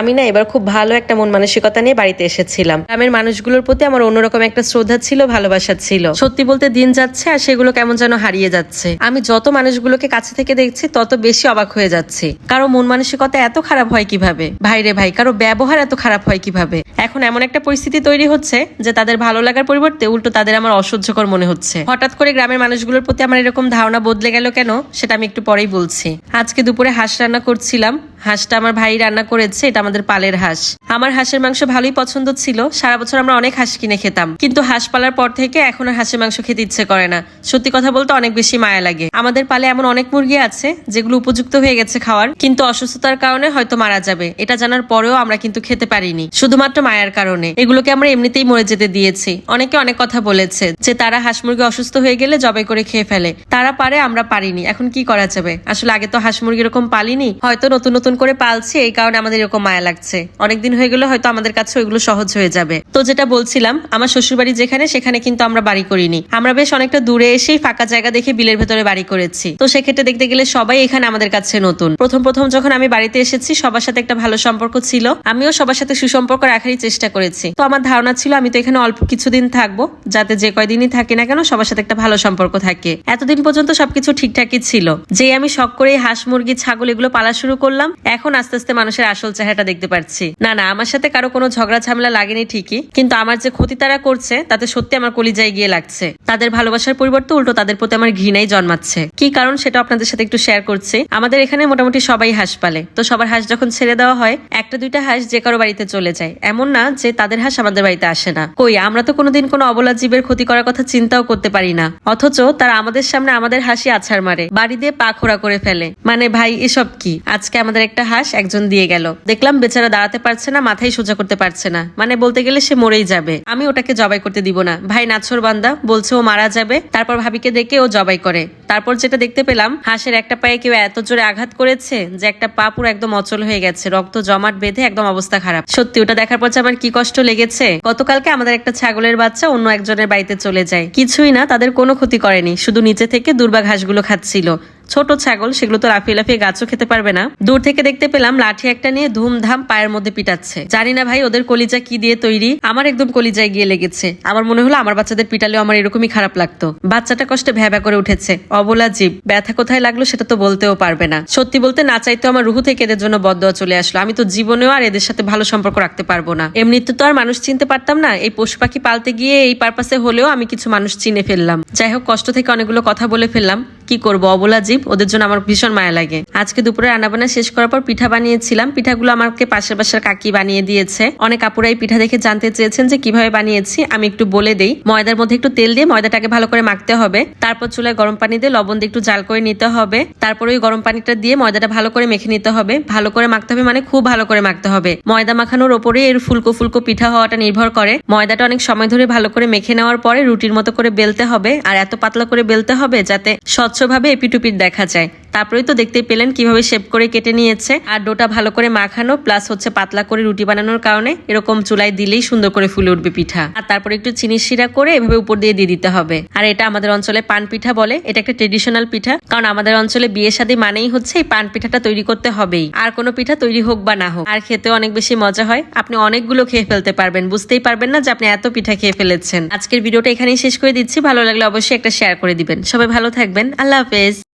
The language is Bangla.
আমি না এবার খুব ভালো একটা মন মানসিকতা নিয়ে বাড়িতে এসেছিলাম। গ্রামের মানুষগুলোর প্রতি আমার অন্যরকম একটা শ্রদ্ধা ছিল, ভালোবাসা ছিল। সত্যি বলতে দিন যাচ্ছে আর সেগুলো কেমন যেন হারিয়ে যাচ্ছে। আমি যত মানুষগুলোকে কাছে থেকে দেখছি তত বেশি অবাক হয়ে যাচ্ছি। কারো মন মানসিকতা এত খারাপ হয় কিভাবে? ভাইরে ভাই, কারো ব্যবহার এত খারাপ হয় কিভাবে? এখন এমন একটা পরিস্থিতি তৈরি হচ্ছে যে তাদের ভালো লাগার পরিবর্তে উল্টো তাদের আমার অসহ্যকর মনে হচ্ছে। হঠাৎ করে গ্রামের মানুষগুলোর প্রতি আমার এরকম ধারণা বদলে গেল কেন, সেটা আমি একটু পরেই বলছি। আজকে দুপুরে হাঁস রান্না করছিলাম। হাঁসটা আমার ভাই রান্না করেছে, এটা আমাদের পালের হাঁস। আমার হাঁসের মাংস ভালোই পছন্দ ছিল। সারা বছর আমরা অনেক হাঁস কিনে খেতাম, কিন্তু হাঁস পালার পর থেকে এখন আর হাঁসের মাংস খেতে ইচ্ছে করে না। সত্যি কথা বলতে অনেক বেশি মায়া লাগে। আমাদের পালে এমন অনেক মুরগি আছে যেগুলো উপযুক্ত হয়ে গেছে খাওয়ার, কিন্তু অসুস্থতার কারণে হয়তো মারা যাবে। এটা জানার পরেও আমরা কিন্তু খেতে পারিনি, শুধুমাত্র মায়ার কারণে। এগুলোকে আমরা এমনিতেই মরে যেতে দিয়েছি। অনেকে অনেক কথা বলেছে যে তারা হাঁস মুরগি অসুস্থ হয়ে গেলে জবাই করে খেয়ে ফেলে। তারা পারে, আমরা পারিনি। এখন কি করা যাবে? আসলে আগে তো হাঁস মুরগি এরকম পালিনি, হয়তো নতুন নতুন করে পালছি, এই কারণে আমাদের এরকম মায়া লাগছে। অনেকদিন হয়ে গেলে হয়তো আমাদের কাছে ওইগুলো সহজ হয়ে যাবে। তো যেটা বলছিলাম, আমার শ্বশুর বাড়ি যেখানে, সেখানে কিন্তু আমরা বাড়ি করিনি। আমরা বেশ অনেকটা দূরে এসেই ফাঁকা জায়গা দেখে বিলের ভেতরে বাড়ি করেছি। তো সেক্ষেত্রে দেখতে গেলে সবাই এখানে আমাদের কাছে নতুন। প্রথম প্রথম যখন আমি বাড়িতে এসেছি সবার সাথে একটা ভালো সম্পর্ক ছিল। আমিও সবার সাথে সুসম্পর্ক রাখারই চেষ্টা করেছি। তো আমার ধারণা ছিল আমি তো এখানে অল্প কিছুদিন থাকবো, যাতে যে কয়দিনই থাকি না কেন সবার সাথে একটা ভালো সম্পর্ক থাকে। এতদিন পর্যন্ত সবকিছু ঠিকঠাকই ছিল। যেই আমি শখ করে হাঁস মুরগি ছাগল এগুলো পালা শুরু করলাম, এখন আস্তে আস্তে মানুষের আসল চেহারাটা দেখতে পাচ্ছি। না না, আমার সাথে কারো কোনো ঝগড়া ঝামেলা লাগেনি ঠিকই, কিন্তু আমার যে ক্ষতি তারা করছে তাতে সত্যি আমার কলিজায় গিয়ে লাগছে। তাদের ভালোবাসার পরিবর্তে উল্টো তাদের প্রতি আমার ঘৃণাই জন্মাচ্ছে। কি কারণ সেটা আপনাদের সাথে একটু শেয়ার করছি। আমাদের এখানে মোটামুটি সবাই হাঁস পালে। তো সবার হাঁস যখন ছেড়ে দেওয়া হয়, একটা দুইটা হাঁস যে কারো বাড়িতে চলে যায়। এমন না যে তাদের হাঁস আমাদের বাড়িতে আসে না। কই, আমরা তো কোনোদিন কোনো অবলা জীবের ক্ষতি করার কথা চিন্তাও করতে পারি না, অথচ তারা আমাদের সামনে আমাদের হাসি আছাড় মারে, বাড়ি দিয়ে পা খোড়া করে ফেলে। মানে ভাই, এসব কি? আজকে আমাদের একটা হাঁস একজন দিয়ে গেল, দেখলাম বেচারা দাঁড়াতে পারছে না, মাথায় সোজা করতে পারছে না। মানে বলতে গেলে সে মরেই যাবে। আমি ওটাকে জবাই করতে দিব না। ভাই নাছর বান্দা, বলছে ও মারা যাবে। তারপর ভাবিকে দেখে ও জবাই করে। তারপর যেটা দেখতে পেলাম, হাঁসের একটা পায়ে কেউ এত জোরে আঘাত করেছে যে একটা পা পুরো একদম অচল হয়ে গেছে, রক্ত জমাট বেঁধে একদম অবস্থা খারাপ। সত্যি ওটা দেখার পর আমার কি কষ্ট লেগেছে। গতকালকে আমাদের একটা ছাগলের বাচ্চা অন্য একজনের বাড়িতে চলে যায়। কিছুই না, তাদের কোনো ক্ষতি করেনি, শুধু নিচে থেকে দুর্বা ঘাসগুলো খাচ্ছিল। ছোট ছাগল, সেগুলো তো লাফিয়ে লাফিয়ে গাছও খেতে পারবে না। দূর থেকে দেখতে পেলাম লাঠি একটা নিয়ে ধুমধাম পায়ের মধ্যে পিটাচ্ছে। জানি না ভাই ওদের কলিজা কি দিয়ে তৈরি, আমার একদম কলিজায় গিয়ে লেগেছে। আমার মনে হলো আমার বাচ্চাদের পিটালেও আমার এরকমই খারাপ লাগতো। বাচ্চাটা কষ্টে ভ্যাবা করে উঠেছে, অবলা জীব। ব্যথা কোথায় লাগলো সেটা তো বলতেও পারবে না। সত্যি বলতে না চাইতো আমার রুহু থেকে এদের জন্য বদদোয়া চলে আসলো। আমি তো জীবনেও আর এদের সাথে ভালো সম্পর্ক রাখতে পারবো না। এমনিতে তো আর মানুষ চিনতে পারতাম না, এই পশু পাখি পালতে গিয়ে এই পারপাসে হলেও আমি কিছু মানুষ চিনে ফেললাম। যাই হোক, কষ্ট থেকে অনেকগুলো কথা বলে ফেললাম। কি করবো, অবলা জীব, ওদের জন্য আমার ভীষণ মায়া লাগে। আজকে দুপুরে রান্নাবান্না শেষ করার পর পিঠা বানিয়েছিলাম। পিঠাগুলো আমাকে পাশের বাসার কাকি বানিয়ে দিয়েছে। অনেক আপুরাই পিঠা দেখে জানতে চেয়েছেন যে কিভাবে বানিয়েছি। আমি একটু বলে দেই। ময়দার মধ্যে একটু তেল দিয়ে ময়দাটাকে ভালো করে মাখতে হবে। তারপর চুলায় গরম পানি দিয়ে লবণ দিয়ে একটু জাল করে নিতে হবে। তারপর ওই গরম পানিটা দিয়ে ময়দাটা ভালো করে মেখে নিতে হবে। ভালো করে মাখতে হবে মানে খুব ভালো করে মাখতে হবে। ময়দা মাখানোর ওপরে এর ফুলকো ফুলকো পিঠা হওয়াটা নির্ভর করে। ময়দাটা অনেক সময় ধরে ভালো করে মেখে নেওয়ার পরে রুটির মতো করে বেলতে হবে, আর এত পাতলা করে বেলতে হবে যাতে স্বচ্ছভাবে এপিটুপিট দেখা যায়। তারপরেই তো দেখতেই পেলেন কিভাবে শেপ করে কেটে নিয়েছে। আর ডোটা ভালো করে মাখানো প্লাস হচ্ছে পাতলা করে রুটি বানানোর কারণে এরকম চুলায় দিলেই সুন্দর করে ফুলে উঠবে পিঠা। আর তারপরে একটু চিনি শিরা করে এভাবে উপর দিয়ে দিতে হবে। আর এটা আমাদের অঞ্চলে পান পিঠা বলে। এটা একটা ট্রেডিশনাল পিঠা, কারণ আমাদের অঞ্চলে বিয়ে শাদী মানেই হচ্ছে এই পান পিঠাটা তৈরি করতে হবেই। আর কোনো পিঠা তৈরি হোক বা না হোক, আর খেতেও অনেক বেশি মজা হয়। আপনি অনেকগুলো খেয়ে ফেলতে পারবেন, বুঝতেই পারবেন না যে আপনি এত পিঠা খেয়ে ফেলেছেন। আজকের ভিডিওটা এখানেই শেষ করে দিচ্ছি। ভালো লাগলে অবশ্যই একটা শেয়ার করে দিবেন। সবাই ভালো থাকবেন। আল্লাহ হাফেজ।